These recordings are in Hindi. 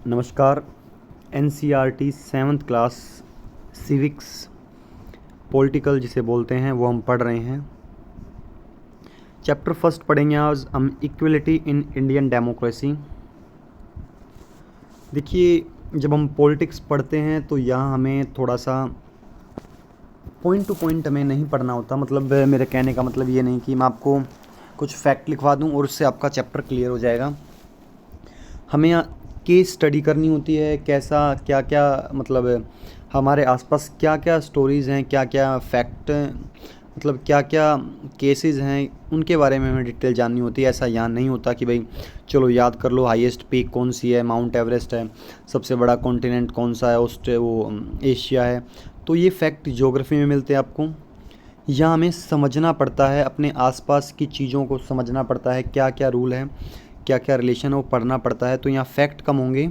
नमस्कार। NCERT 7th class civics political जिसे बोलते हैं वो हम पढ़ रहे हैं। चैप्टर फर्स्ट पढ़ेंगे आज हम, इक्वलिटी इन इंडियन डेमोक्रेसी। देखिए, जब हम पॉलिटिक्स पढ़ते हैं तो यहाँ हमें थोड़ा सा पॉइंट टू पॉइंट हमें नहीं पढ़ना होता। मतलब मेरे कहने का मतलब ये नहीं कि मैं आपको कुछ फैक्ट लिखवा दूँ और उससे आपका चैप्टर क्लियर हो जाएगा। हमें केस स्टडी करनी होती है, कैसा क्या क्या मतलब हमारे आसपास क्या क्या स्टोरीज़ हैं, क्या क्या फैक्ट मतलब क्या क्या केसेस हैं, उनके बारे में हमें डिटेल जाननी होती है। ऐसा यहाँ नहीं होता कि भाई चलो याद कर लो हाईएस्ट पीक कौन सी है, माउंट एवरेस्ट है, सबसे बड़ा कॉन्टिनेंट कौन सा है, एशिया है। तो ये फैक्ट ज्योग्राफी में मिलते हैं आपको। यहाँ हमें समझना पड़ता है, अपने आसपास की चीज़ों को समझना पड़ता है, क्या क्या रूल है, क्या क्या रिलेशन है, वो पढ़ना पड़ता है। तो यहाँ फैक्ट कम होंगे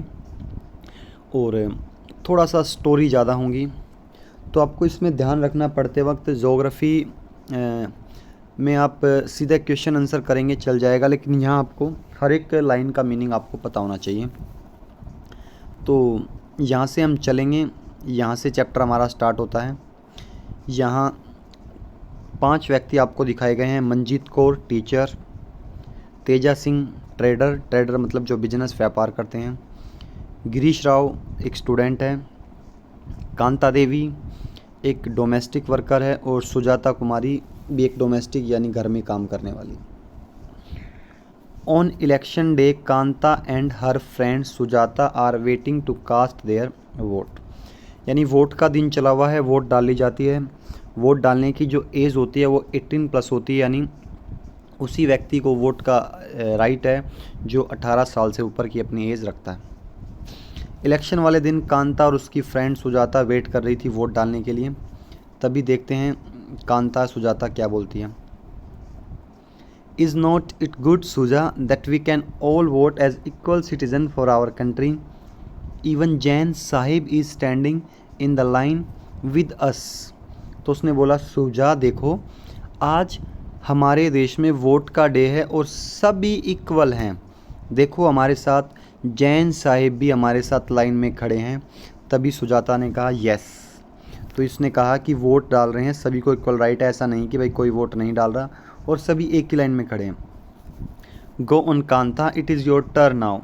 और थोड़ा सा स्टोरी ज़्यादा होंगी। तो आपको इसमें ध्यान रखना पड़ते वक्त ज्योग्राफी में आप सीधा क्वेश्चन आंसर करेंगे चल जाएगा, लेकिन यहाँ आपको हर एक लाइन का मीनिंग आपको पता होना चाहिए। तो यहाँ से हम चलेंगे, यहाँ से चैप्टर हमारा स्टार्ट होता है। यहाँ 5 व्यक्ति आपको दिखाए गए हैं। मंजीत कौर टीचर, तेजा सिंह ट्रेडर मतलब जो बिजनेस व्यापार करते हैं, गिरीश राव एक स्टूडेंट है, कांता देवी एक डोमेस्टिक वर्कर है और सुजाता कुमारी भी एक डोमेस्टिक यानी घर में काम करने वाली। On election day Kanta and her friend Sujata are waiting to cast their vote. यानी वोट का दिन चला हुआ है, वोट डाली जाती है। वोट डालने की जो एज होती है वो 18+ होती है, यानी उसी व्यक्ति को वोट का राइट है जो 18 साल से ऊपर की अपनी एज रखता है। इलेक्शन वाले दिन कांता और उसकी फ्रेंड सुजाता वेट कर रही थी वोट डालने के लिए। तभी देखते हैं कांता सुजाता क्या बोलती है। Is not it good Suja that we can all vote as equal citizen for our country, even Jain sahib is standing in the line with us. तो उसने बोला सुजा देखो, आज हमारे देश में वोट का डे है और सभी इक्वल हैं। देखो हमारे साथ जैन साहिब भी हमारे साथ लाइन में खड़े हैं। तभी सुजाता ने कहा यस। तो इसने कहा कि वोट डाल रहे हैं, सभी को इक्वल राइट है, ऐसा नहीं कि भाई कोई वोट नहीं डाल रहा और सभी एक ही लाइन में खड़े हैं। Go on Kanta, it is your turn now.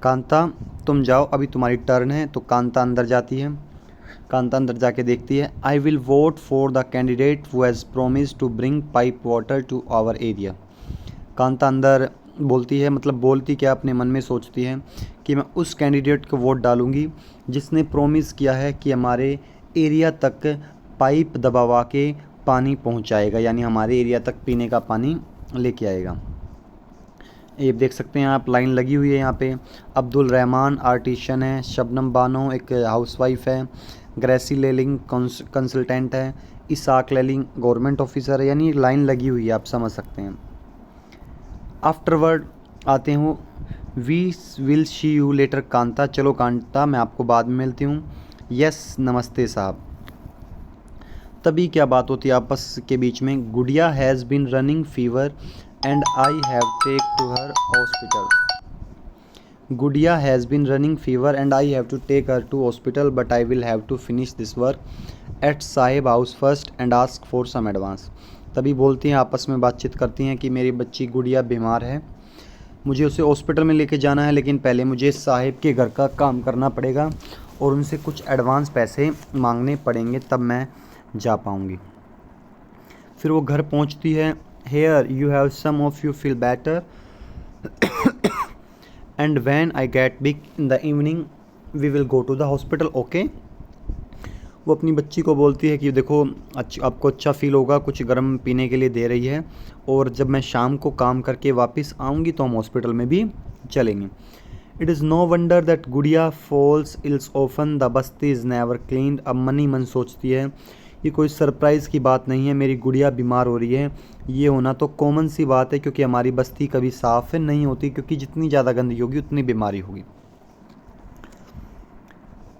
Kanta तुम जाओ, अभी तुम्हारी टर्न है। तो कांता अंदर जाती है। कांता अंदर जाके देखती है। I will vote for the candidate who has promise to bring pipe water to our area. Kanta अंदर बोलती है, मतलब बोलती क्या अपने मन में सोचती है कि मैं उस कैंडिडेट को वोट डालूंगी जिसने प्रोमिस किया है कि हमारे एरिया तक पाइप दबावा के पानी पहुंचाएगा, यानी हमारे एरिया तक पीने का पानी लेके आएगा। ये देख सकते हैं आप, लाइन लगी हुई है यहाँ पे। अब्दुल रहमान आर्टिशन है, शबनम बानो एक हाउसवाइफ है, ग्रेसी लेलिंग कंसल्टेंट है, इसाक लेलिंग गवर्नमेंट ऑफिसर है, यानी लाइन लगी हुई है, आप समझ सकते हैं। आफ्टरवर्ड आते हैं वो, we will see you later Kanta. चलो कांता, मैं आपको बाद में मिलती हूँ। यस नमस्ते साहब। तभी क्या बात होती है आपस के बीच में। Gudiya has been running fever and I have take to her hospital. Gudiya has been running fever and I have to take her to hospital but I will have to finish this work at sahib house first and ask for some advance. तभी बोलती हैं, आपस में बातचीत करती हैं कि मेरी बच्ची गुड़िया बीमार है, मुझे उसे हॉस्पिटल में लेके जाना है, लेकिन पहले मुझे साहिब के घर का काम करना पड़ेगा और उनसे कुछ एडवांस पैसे मांगने पड़ेंगे, तब मैं जा पाऊँगी। फिर वो घर पहुँचती है। Here you have some of you feel better and when I get big in the evening we will go to the hospital, okay. वो अपनी बच्ची को बोलती है कि देखो आपको अच्छा फील होगा, कुछ गर्म पीने के लिए दे रही है, और जब मैं शाम को काम करके वापस आऊँगी तो हम हॉस्पिटल में भी चलेंगे। It is no wonder that Gudiya falls ills often, the basti is never cleaned. अब मन ही मन सोचती है ये कोई सरप्राइज़ की बात नहीं है, मेरी गुड़िया बीमार हो रही है, ये होना तो कॉमन सी बात है, क्योंकि हमारी बस्ती कभी साफ़ नहीं होती, क्योंकि जितनी ज़्यादा गंदगी होगी उतनी बीमारी होगी।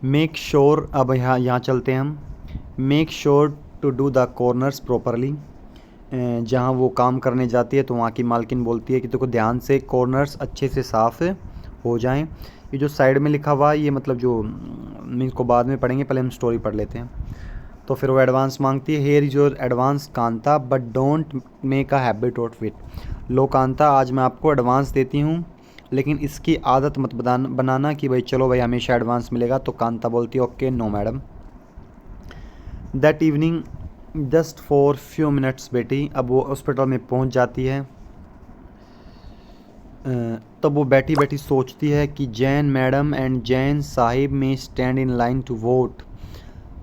मेक श्योर, अब यहाँ चलते हैं हम। Make sure to do the corners properly. जहाँ वो काम करने जाती है तो वहाँ की मालकिन बोलती है कि देखो ध्यान से कॉर्नर्स अच्छे से साफ़ हो जाएं, ये जो साइड में लिखा हुआ है ये मतलब जो मीन्स को बाद में पढ़ेंगे, पहले हम स्टोरी पढ़ लेते हैं। तो फिर वो एडवांस मांगती है, here is your advance Kanta but don't make a habit of it. लो कांता, आज मैं आपको एडवांस देती हूँ, लेकिन इसकी आदत मत बनाना कि भाई चलो भाई हमेशा एडवांस मिलेगा। तो कांता बोलती है okay no madam. That evening just for few minutes beti. अब वो हॉस्पिटल में पहुँच जाती है। तब वो बैठी बैठी सोचती है कि जैन मैडम एंड जैन साहिब में stand in line to vote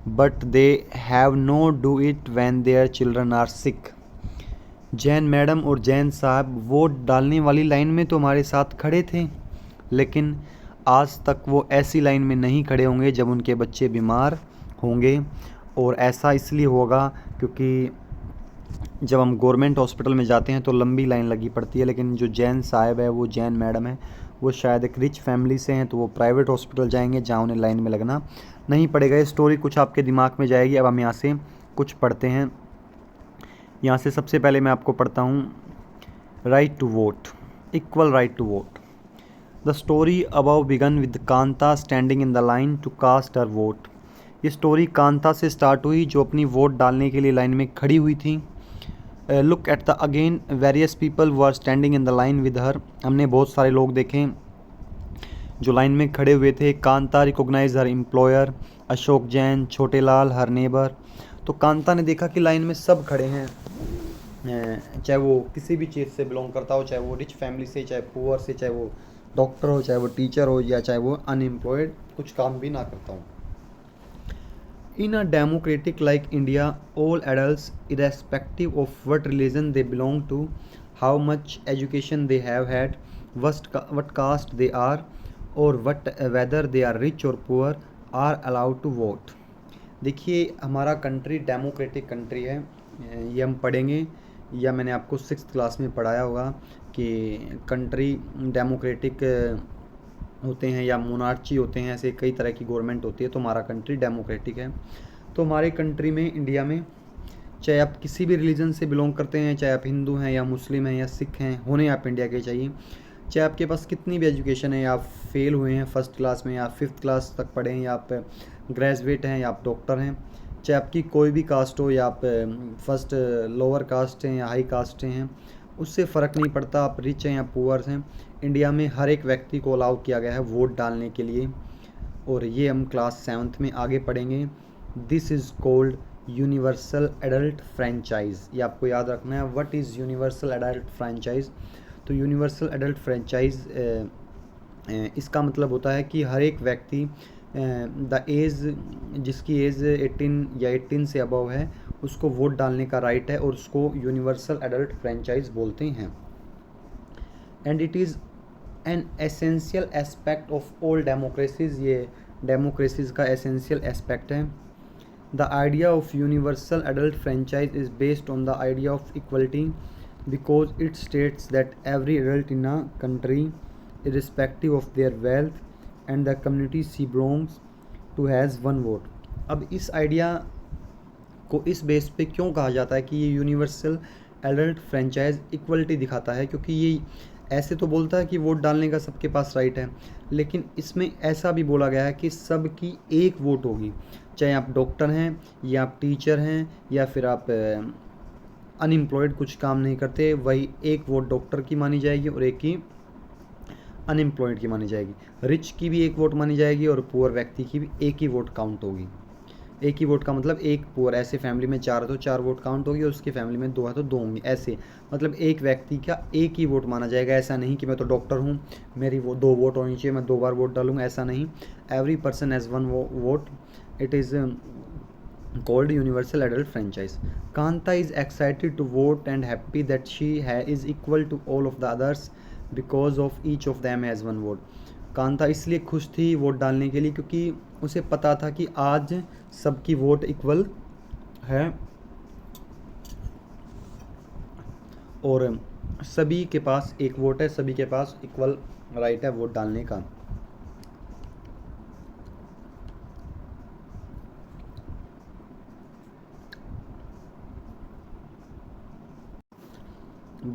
but they have no do it when their children are sick. Jain madam और जैन साहब वोट डालने वाली लाइन में तो हमारे साथ खड़े थे, लेकिन आज तक वो ऐसी लाइन में नहीं खड़े होंगे जब उनके बच्चे बीमार होंगे। और ऐसा इसलिए होगा क्योंकि जब हम गवर्नमेंट हॉस्पिटल में जाते हैं तो लंबी लाइन लगी पड़ती है, लेकिन जो जैन साहब है, वो जैन मैडम है, वो शायद एक रिच फैमिली से हैं, तो वो प्राइवेट हॉस्पिटल जाएंगे जहाँ उन्हें लाइन में लगना नहीं पड़ेगा। ये स्टोरी कुछ आपके दिमाग में जाएगी। अब हम यहाँ से कुछ पढ़ते हैं। यहाँ से सबसे पहले मैं आपको पढ़ता हूँ, right to vote, equal right to vote. The story about began with Kanta standing in the line to cast her vote. ये स्टोरी कांता से स्टार्ट हुई जो अपनी वोट डालने के लिए लाइन में खड़ी हुई थी। Look at the again various people who are standing in the line with her. हमने बहुत सारे लोग देखे जो लाइन में खड़े हुए थे। कांता रिकॉग्नाइज हर एम्प्लॉयर अशोक जैन, छोटे लाल, हर नेबर। तो कांता ने देखा कि लाइन में सब खड़े हैं, चाहे वो किसी भी चीज़ से बिलोंग करता हो, चाहे वो रिच फैमिली से, चाहे पुअर से, चाहे वो डॉक्टर हो, चाहे वो टीचर हो, या चाहे वो अनएम्प्लॉयड कुछ काम भी ना करता हो। In a democratic like India, all adults, irrespective of what religion they belong to, how much education they have had, what caste they are, or whether they are rich or poor, are allowed to vote. देखिए हमारा कंट्री डेमोक्रेटिक कंट्री है, ये हम पढ़ेंगे या मैंने आपको 6th क्लास में पढ़ाया होगा कि कंट्री डेमोक्रेटिक होते हैं या मोनार्ची होते हैं, ऐसे कई तरह की गवर्नमेंट होती है। तो हमारा कंट्री डेमोक्रेटिक है। तो हमारे कंट्री में, इंडिया में, चाहे आप किसी भी रिलीजन से बिलोंग करते हैं, चाहे आप हिंदू हैं या मुस्लिम हैं या सिख हैं, होने आप इंडिया के चाहिए, चाहे आपके पास कितनी भी एजुकेशन है, या आप फेल हुए हैं 1st क्लास में या 5th क्लास तक पढ़े हैं, या आप ग्रेजुएट हैं या आप डॉक्टर हैं, चाहे आपकी कोई भी कास्ट हो, या आप फर्स्ट लोअर कास्ट हैं या हाई कास्ट हैं, उससे फ़र्क नहीं पड़ता, आप रिच हैं या पुअर हैं, इंडिया में हर एक व्यक्ति को अलाउ किया गया है वोट डालने के लिए। और ये हम क्लास 7th में आगे पढ़ेंगे। This is cold universal adult franchise. ये आपको याद रखना है, what is universal adult franchise. तो यूनिवर्सल एडल्ट फ्रेंचाइज इसका मतलब होता है कि हर एक व्यक्ति द एज, जिसकी एज 18 या 18 से अबव है, उसको वोट डालने का राइट है, और उसको यूनिवर्सल एडल्ट फ्रेंचाइज बोलते हैं। And it is an essential aspect of all democracies. ये डेमोक्रेसीज का एसेंशियल एस्पेक्ट है। The idea of universal adult franchise is based on the idea of equality because it states that every adult in a country irrespective of their wealth and the community she belongs to has one vote। अब इस आइडिया को इस बेस पे क्यों कहा जाता है कि ये यूनिवर्सल एडल्ट फ्रेंचाइज इक्वलिटी दिखाता है, क्योंकि ये ऐसे तो बोलता है कि वोट डालने का सबके पास राइट है, लेकिन इसमें ऐसा भी बोला गया है कि सबकी एक वोट होगी, चाहे आप डॉक्टर हैं या आप टीचर हैं या फिर आप अनएम्प्लॉयड कुछ काम नहीं करते, वही एक वोट डॉक्टर की मानी जाएगी और एक ही अनएम्प्लॉयड की मानी जाएगी। रिच की भी एक वोट मानी जाएगी और पुअर व्यक्ति की भी एक ही वोट काउंट होगी। एक ही वोट का मतलब एक पुअर, ऐसे फैमिली में 4 है तो 4 वोट काउंट होगी, और उसकी फैमिली में 2 है तो 2 होंगी। ऐसे मतलब एक व्यक्ति का एक ही वोट माना जाएगा। ऐसा नहीं कि मैं तो डॉक्टर हूँ, मेरी वो 2 वोट होनी चाहिए, मैं 2 बार वोट डालूंगा, ऐसा नहीं। Every person has 1 vote. It is called universal adult franchise। Kanta is excited to vote and happy that she is equal to all of the others because of each of them has one vote। Kanta इसलिए खुश थी वोट डालने के लिए क्योंकि उसे पता था कि आज सबकी वोट इक्वल है और सभी के पास एक वोट है, सभी के पास इक्वल राइट है वोट डालने का।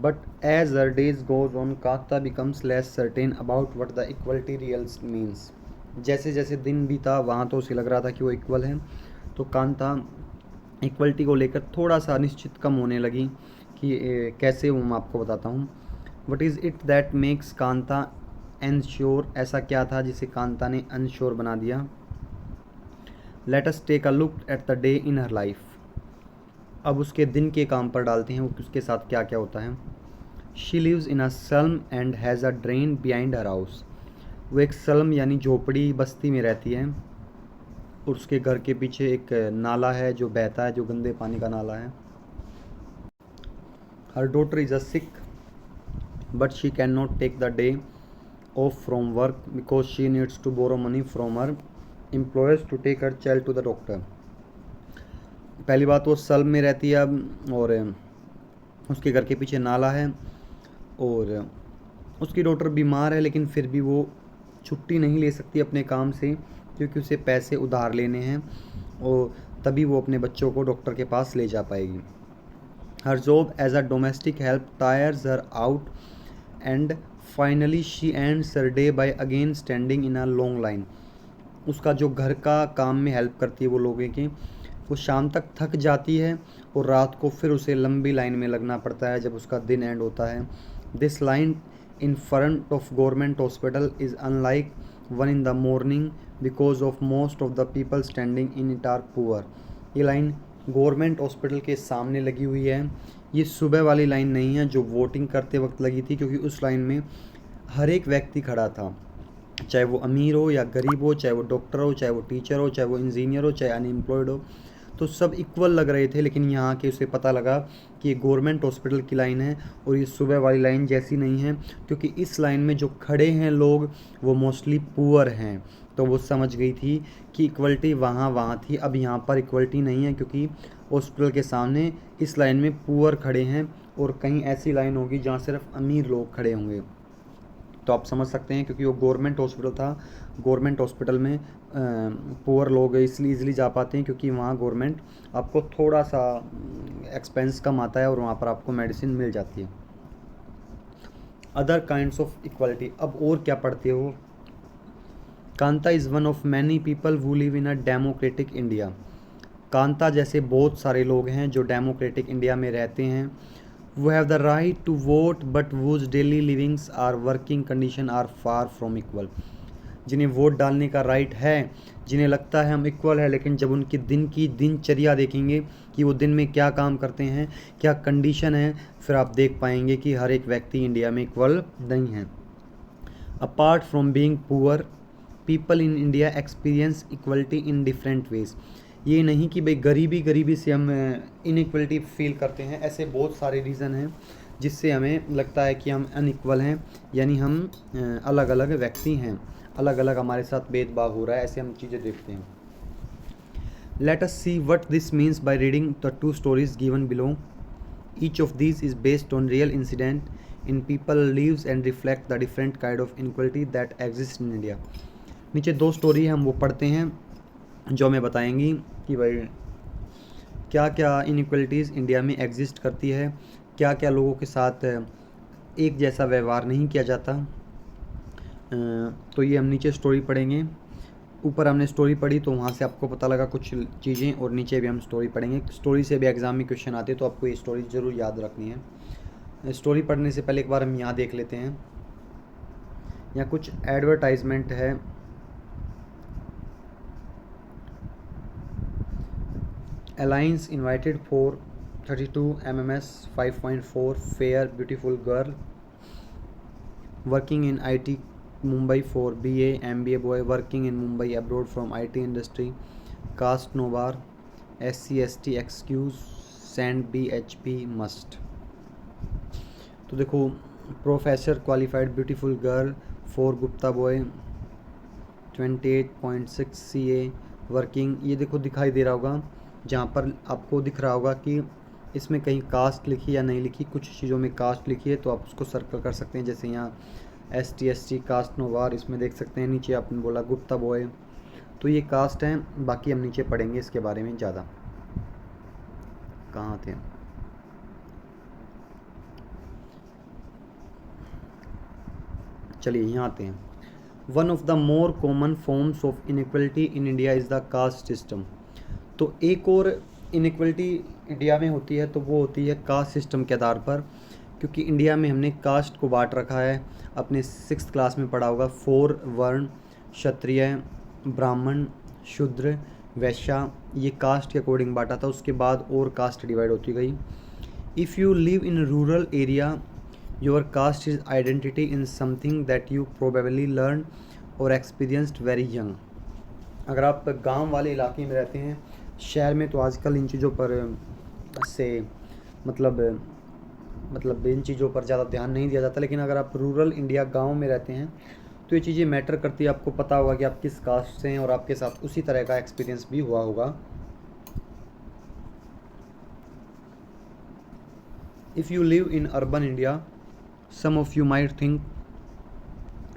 But as our days goes on Kanta becomes less certain about what the equality really means. जैसे जैसे दिन बीता वहाँ तो उसे लग रहा था कि वो इक्वल है, तो कांता इक्वलिटी को लेकर थोड़ा सा अनिश्चित कम होने लगी कि कैसे, वो मैं आपको बताता हूँ। What is it that makes Kanta unsure, ऐसा क्या था जिसे कांता ने अनश्योर बना दिया। Let us take a look at the day in her life. अब उसके दिन के काम पर डालते हैं, वो उसके साथ क्या क्या होता है। She lives in a slum and has a drain behind her house. वो एक सल्म यानी झोपड़ी बस्ती में रहती है, और उसके घर के पीछे एक नाला है जो बहता है, जो गंदे पानी का नाला है। Her daughter is a sick but she can not take the day off from work because she needs to borrow money from her employers to take her child to the doctor. पहली बात, वो सल्म में रहती है अब, और उसके घर के पीछे नाला है, और उसकी डॉटर बीमार है, लेकिन फिर भी वो छुट्टी नहीं ले सकती अपने काम से, क्योंकि उसे पैसे उधार लेने हैं, और तभी वो अपने बच्चों को डॉक्टर के पास ले जा पाएगी। Her job as a domestic help tires her out and finally she ends her day by again standing in a long line. उसका जो घर का काम में हेल्प करती है वो लोगों की, वो शाम तक थक जाती है, और रात को फिर उसे लंबी लाइन में लगना पड़ता है जब उसका दिन एंड होता है। This line in front of government hospital is unlike one in the morning because of most of the people standing in it are poor. ये लाइन गवर्नमेंट हॉस्पिटल के सामने लगी हुई है। ये सुबह वाली लाइन नहीं है जो वोटिंग करते वक्त लगी थी, क्योंकि उस लाइन में हर एक व्यक्ति खड़ा था, चाहे वो अमीर हो या गरीब हो, चाहे वो डॉक्टर हो, चाहे वो टीचर हो, चाहे वो इंजीनियर हो, चाहे अनएम्प्लॉयड हो, तो सब इक्वल लग रहे थे। लेकिन यहाँ के उसे पता लगा कि ये गवर्नमेंट हॉस्पिटल की लाइन है और ये सुबह वाली लाइन जैसी नहीं है, क्योंकि इस लाइन में जो खड़े हैं लोग वो मोस्टली पुअर हैं। तो वो समझ गई थी कि इक्वलिटी वहाँ थी, अब यहाँ पर इक्वलिटी नहीं है, क्योंकि हॉस्पिटल के सामने इस लाइन में पुअर खड़े हैं, और कहीं ऐसी लाइन होगी जहाँ सिर्फ अमीर लोग खड़े होंगे। तो आप समझ सकते हैं, क्योंकि वो गवर्नमेंट हॉस्पिटल था, गवर्नमेंट हॉस्पिटल में पुअर लोग इसलिए ईज़िली जा पाते हैं, क्योंकि वहाँ गवर्नमेंट आपको थोड़ा सा एक्सपेंस कम आता है, और वहाँ पर आपको मेडिसिन मिल जाती है। अदर काइंड्स ऑफ इक्वालिटी, अब और क्या पढ़ते हो। Kanta is one of many people who live in a democratic India. Kanta जैसे बहुत सारे लोग हैं जो डेमोक्रेटिक इंडिया में रहते हैं। वो have the right to vote but whose daily livings are working condition are far from equal. जिन्हें वोट डालने का राइट है, जिन्हें लगता है हम इक्वल है, लेकिन जब उनकी दिन की दिनचर्या देखेंगे कि वो दिन में क्या काम करते हैं, क्या कंडीशन है, फिर आप देख पाएंगे कि हर एक व्यक्ति इंडिया में इक्वल नहीं है। Apart from being poor, people in India experience equality in different ways. ये नहीं कि भाई गरीबी से हम इनइक्वलिटी फील करते हैं, ऐसे बहुत सारे रीज़न हैं जिससे हमें लगता है कि हम अनइक्वल हैं, यानी हम अलग अलग व्यक्ति हैं, अलग अलग हमारे साथ भेदभाव हो रहा है, ऐसे हम चीज़ें देखते हैं। Let us see what this means by reading the two stories given below. Each of these is based on real incident in people lives and reflect the different kind of inequality that exist in India. नीचे दो स्टोरी है, हम वो पढ़ते हैं जो हमें बताएंगी कि भाई क्या क्या इनइक्वलिटीज़ इंडिया में एग्जिस्ट करती है, क्या क्या लोगों के साथ एक जैसा व्यवहार नहीं किया जाता। तो ये हम नीचे स्टोरी पढ़ेंगे। ऊपर हमने स्टोरी पढ़ी तो वहाँ से आपको पता लगा कुछ चीज़ें, और नीचे भी हम स्टोरी पढ़ेंगे। स्टोरी से भी एग्ज़ाम में क्वेश्चन आते हैं, तो आपको ये स्टोरी ज़रूर याद रखनी है। स्टोरी पढ़ने से पहले एक बार हम यहाँ देख लेते हैं। यहाँ कुछ एडवर्टाइजमेंट है। Alliance invited for 32 MMS 5.4 fair beautiful girl working in IT Mumbai for BA MBA boy working in Mumbai abroad from IT industry caste no bar SC/ST excuse send BHP must। तो देखो, professor qualified beautiful girl for Gupta boy 28.6 CA working, ये देखो दिखाई दे रहा होगा, जहाँ पर आपको दिख रहा होगा कि इसमें कहीं कास्ट लिखी या नहीं लिखी, कुछ चीज़ों में कास्ट लिखी है तो आप उसको सर्कल कर सकते हैं। जैसे यहाँ ST/ST कास्ट नोवार, इसमें देख सकते हैं। नीचे आपने बोला गुप्ता बॉय, तो ये कास्ट हैं। बाकी हम नीचे पढ़ेंगे इसके बारे में ज़्यादा। कहाँ थे, चलिए यहाँ आते हैं। One of the more common forms of inequality in India is the caste system. तो एक और इनइक्वलिटी इंडिया में होती है, तो वो होती है कास्ट सिस्टम के आधार पर, क्योंकि इंडिया में हमने कास्ट को बांट रखा है। अपने 6th क्लास में पढ़ा होगा, 4 वर्ण, क्षत्रिय, ब्राह्मण, शूद्र, वैश्य, ये कास्ट के अकॉर्डिंग बांटा था। उसके बाद और कास्ट डिवाइड होती गई। If you live in rural area your cast is identity in something that you probably learn और एक्सपीरियंस्ड वेरी यंग। अगर आप गांव वाले इलाके में रहते हैं, शहर में तो आजकल इन चीज़ों पर से मतलब इन चीज़ों पर ज़्यादा ध्यान नहीं दिया जाता, लेकिन अगर आप रूरल इंडिया गांव में रहते हैं तो ये चीज़ें मैटर करती है। आपको पता होगा कि आप किस कास्ट से हैं और आपके साथ उसी तरह का एक्सपीरियंस भी हुआ होगा। If you live in urban India some of you might think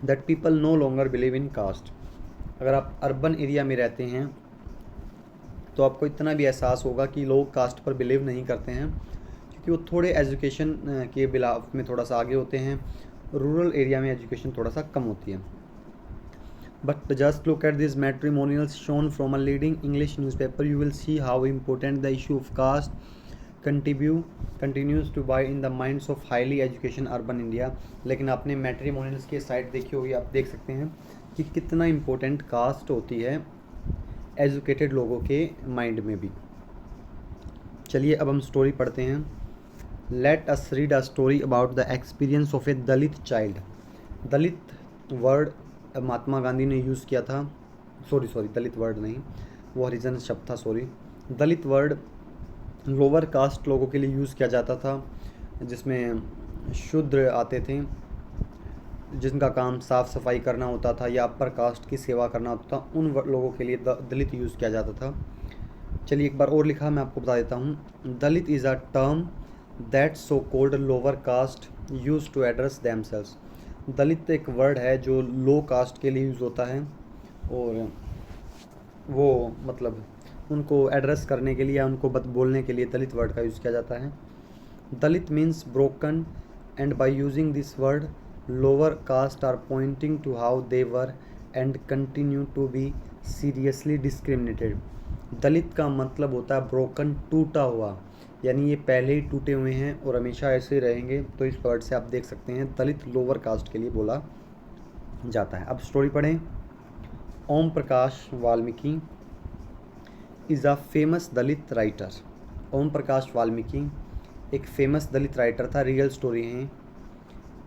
that people no longer believe in caste. अगर आप अर्बन एरिया में रहते हैं तो आपको इतना भी एहसास होगा कि लोग कास्ट पर बिलीव नहीं करते हैं, क्योंकि वो थोड़े एजुकेशन के बिलाव में थोड़ा सा आगे होते हैं। रूरल एरिया में एजुकेशन थोड़ा सा कम होती है। But just look at this matrimonials shown from a leading English newspaper, you will see how important the issue of caste continues to buy in the minds of highly educated urban India। लेकिन आपने मैट्रिमोनियल्स की साइट देखी होगी, आप देख सकते हैं कि कितना इम्पोर्टेंट कास्ट होती है एजुकेटेड लोगों के माइंड में भी। चलिए अब हम स्टोरी पढ़ते हैं। Let us read a story about the experience of a Dalit child. Dalit word Mahatma Gandhi ने यूज़ किया था। सॉरी दलित वर्ड नहीं, वो हरिजन शब्द था, सॉरी। दलित वर्ड लोअर कास्ट लोगों के लिए यूज़ किया जाता था, जिसमें शूद्र आते थे, जिनका काम साफ़ सफाई करना होता था या अपर कास्ट की सेवा करना होता था। उन लोगों के लिए दलित यूज़ किया जाता था। चलिए एक बार और लिखा, मैं आपको बता देता हूँ। Dalit is a term that so called lower caste use to address themselves. Dalit एक वर्ड है जो लो कास्ट के लिए यूज़ होता है, और वो मतलब उनको एड्रेस करने के लिए या उनको बोलने के लिए दलित वर्ड का यूज़ किया जाता है। Dalit means broken, and by using this word lower caste are pointing to how they were and continue to be seriously discriminated. Dalit का मतलब होता है ब्रोकन, टूटा हुआ, यानी ये पहले ही टूटे हुए हैं और हमेशा ऐसे ही रहेंगे। तो इस वर्ड से आप देख सकते हैं दलित लोअर कास्ट के लिए बोला जाता है। अब स्टोरी पढ़ें। Om Prakash Valmiki is a famous Dalit writer. Om Prakash Valmiki एक फेमस दलित राइटर था, रियल स्टोरी है।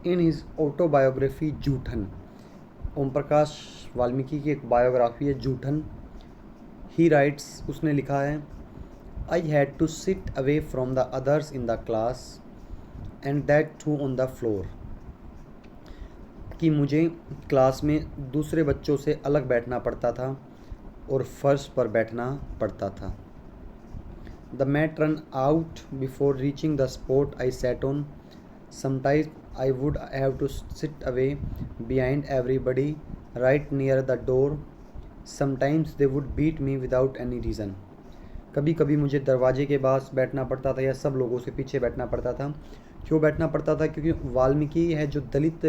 In his autobiography Joothan, Om Prakash Valmiki की एक बायोग्राफी है जूठन। ही राइट्स, उसने लिखा है, I had to sit away from the others in the class and that too on the floor. कि मुझे क्लास में दूसरे बच्चों से अलग बैठना पड़ता था और फर्श पर बैठना पड़ता था। The mat ran out before reaching the spot I sat on. Sometimes I would have to sit away behind everybody right near the door. Sometimes they would beat me without any reason. कभी कभी मुझे दरवाजे के पास बैठना पड़ता था या सब लोगों से पीछे बैठना पड़ता था। क्यों बैठना पड़ता था? क्योंकि वाल्मीकि है जो दलित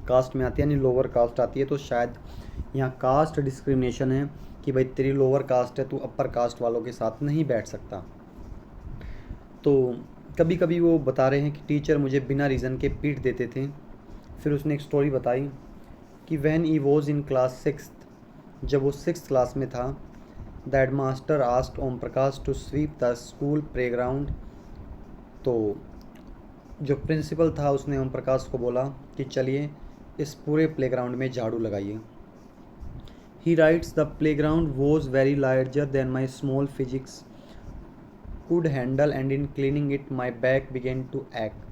कास्ट में आती है, यानी लोअर कास्ट आती है, तो शायद यहाँ कास्ट डिस्क्रिमिनेशन है कि भाई तेरी लोअर कास्ट है, तू अपर कास्ट वालों के साथ नहीं बैठ सकता। तो कभी कभी वो बता रहे हैं कि टीचर मुझे बिना रीज़न के पीट देते थे। फिर उसने एक स्टोरी बताई कि when he was in class 6th, जब वो 6th क्लास में था, the headmaster asked Om Prakash to sweep the school playground. तो जो प्रिंसिपल था उसने ओम प्रकाश को बोला कि चलिए इस पूरे प्लेग्राउंड में झाड़ू लगाइए। He writes, the playground was very larger than my small physics could handle and in cleaning it my back began to ache।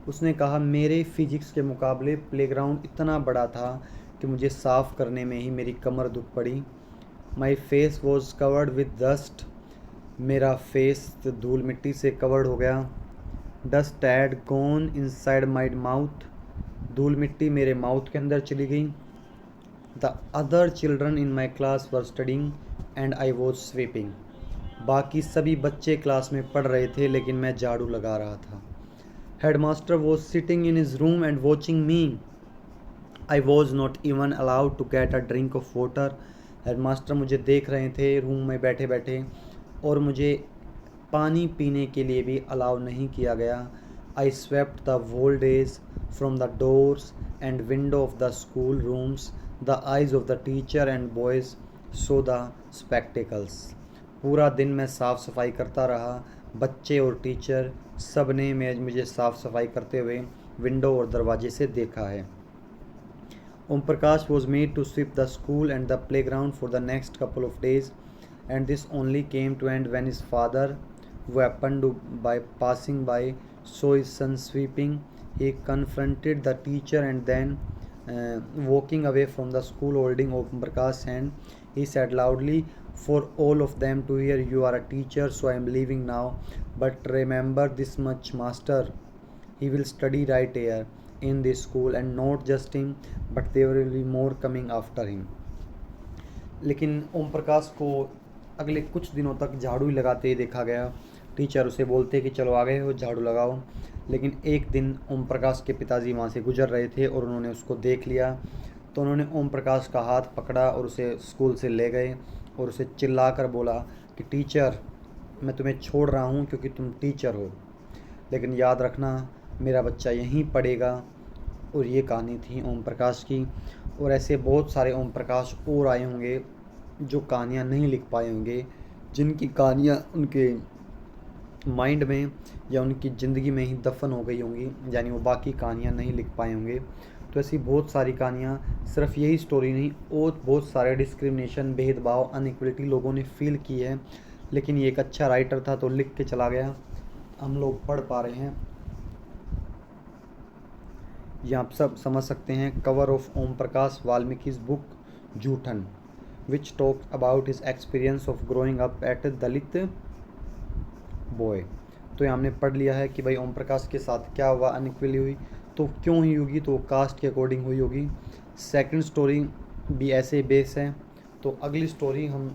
उसने कहा मेरे फिजिक्स के मुकाबले प्लेग्राउंड इतना बड़ा था कि मुझे साफ़ करने में ही मेरी कमर दुख पड़ी। My face was covered with dust, मेरा फेस धूल मिट्टी से कवर्ड हो गया। Dust had gone inside my mouth, धूल मिट्टी मेरे माउथ के अंदर चली गई। The other children in my class were studying and I was sweeping। बाकी सभी बच्चे क्लास में पढ़ रहे थे लेकिन मैं झाड़ू लगा रहा था। Headmaster was sitting in his room and watching me। I was not even allowed to get a drink of water. Headmaster मुझे देख रहे थे रूम में बैठे बैठे और मुझे पानी पीने के लिए भी अलाउ नहीं किया गया। I swept the whole days from the doors and window of the school rooms, the eyes of the teacher and boys so the spectacles. पूरा दिन मैं साफ़ सफाई करता रहा। बच्चे और टीचर सब ने मुझे साफ़ सफाई करते हुए विंडो और दरवाजे से देखा है। Om Prakash was made to sweep the school and the playground for the next couple of days, and this only came to end when his father, who happened to by passing by, saw his son sweeping. He confronted the teacher and then, walking away from the school holding Om Prakash's hand, he said loudly, "For all of them to hear, you are a teacher, so I am leaving now. But remember this much, master. He will study right here in this school, and not just him, but there will be more coming after him." लेकिन ओम प्रकाश को अगले कुछ दिनों तक झाड़ू ही लगाते ही देखा गया। टीचर उसे बोलते कि चलो आ गए हो, झाड़ू लगाओ। लेकिन एक दिन ओम प्रकाश के पिताजी वहाँ से गुजर रहे थे और उन्होंने उसको देख लिया, तो उन्होंने ओम प्रकाश का हाथ पकड़ा और उसे स्कूल से ले गए और उसे चिल्ला कर बोला कि टीचर, मैं तुम्हें छोड़ रहा हूँ क्योंकि तुम टीचर हो, लेकिन याद रखना मेरा बच्चा यहीं पढ़ेगा। और ये कहानी थी ओम प्रकाश की। और ऐसे बहुत सारे ओम प्रकाश और आए होंगे जो कहानियाँ नहीं लिख पाए होंगे, जिनकी कहानियाँ उनके माइंड में या उनकी ज़िंदगी में ही दफन हो गई होंगी, यानी वो बाकी कहानियाँ नहीं लिख पाए होंगे। तो ऐसी बहुत सारी कहानियाँ, सिर्फ यही स्टोरी नहीं, और बहुत सारे डिस्क्रिमिनेशन, भेदभाव, अनइक्वलिटी लोगों ने फील की है। लेकिन ये एक अच्छा राइटर था तो लिख के चला गया, हम लोग पढ़ पा रहे हैं। ये आप सब समझ सकते हैं। Cover of Om Prakash Valmiki's book Joothan, which talk about his experience of growing up at Dalit boy. तो ये हमने पढ़ लिया है कि भाई ओम प्रकाश के साथ क्या हुआ, अनइक्वली हुई तो क्यों हुई होगी, तो कास्ट के अकॉर्डिंग हुई होगी। सेकंड स्टोरी भी ऐसे बेस है। तो अगली स्टोरी हम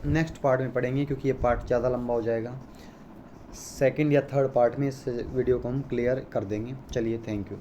नेक्स्ट पार्ट में पढ़ेंगे क्योंकि ये पार्ट ज़्यादा लंबा हो जाएगा। सेकंड या थर्ड पार्ट में इस वीडियो को हम क्लियर कर देंगे। चलिए, थैंक यू।